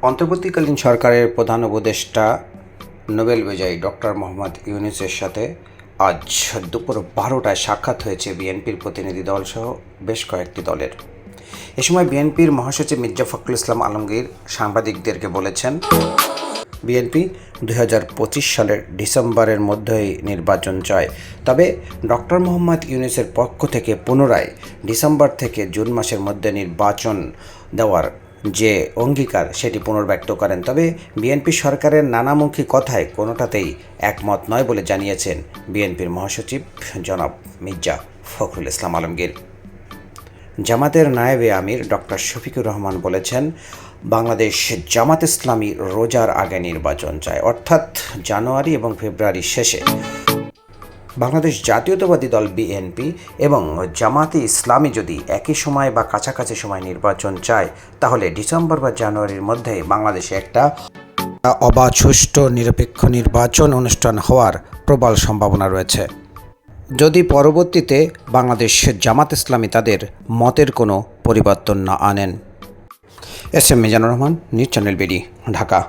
অন্তর্বর্তীকালীন সরকারের প্রধান উপদেষ্টা নোবেল বিজয়ী ডক্টর মোহাম্মদ ইউনূসের সাথে আজ দুপুর 12টায় সাক্ষাৎ হয়েছে বিএনপির প্রতিনিধি দলসহ বেশ কয়েকটি দলের। এ সময় বিএনপির মহাসচিব মির্জা ফখরুল ইসলাম আলমগীর সাংবাদিকদেরকে বলেছেন, বিএনপি 2025 সালের ডিসেম্বরের মধ্যেই নির্বাচন চায়। তবে ডক্টর মোহাম্মদ ইউনূসের পক্ষ থেকে পুনরায় ডিসেম্বর থেকে জুন মাসের মধ্যে নির্বাচন দেওয়ার যে অঙ্গীকার সেটি পুনর্ব্যক্ত করেন। তবে বিএনপি সরকারের নানামুখী কথায় কোনোটাতেই একমত নয় বলে জানিয়েছেন বিএনপির মহাসচিব জনাব মির্জা ফখরুল ইসলাম আলমগীর। জামাতের নায়েবে আমির ডক্টর শফিকুর রহমান বলেছেন, বাংলাদেশ জামাত ইসলামী রোজার আগে নির্বাচন চায়, অর্থাৎ জানুয়ারি এবং ফেব্রুয়ারির শেষে। বাংলাদেশ জাতীয়তাবাদী দল বিএনপি এবং জামাতে ইসলামী যদি একই সময় বা কাছাকাছি সময় নির্বাচন চায়, তাহলে ডিসেম্বর বা জানুয়ারির মধ্যে বাংলাদেশে একটা অবাধ, সুষ্ঠু, নিরপেক্ষ নির্বাচন অনুষ্ঠান হওয়ার প্রবল সম্ভাবনা রয়েছে, যদি পরবর্তীতে বাংলাদেশ জামাত ইসলামী তাদের মতের কোনো পরিবর্তন না আনেন। S M Mizanur Rahman, news channel BD, Dhaka.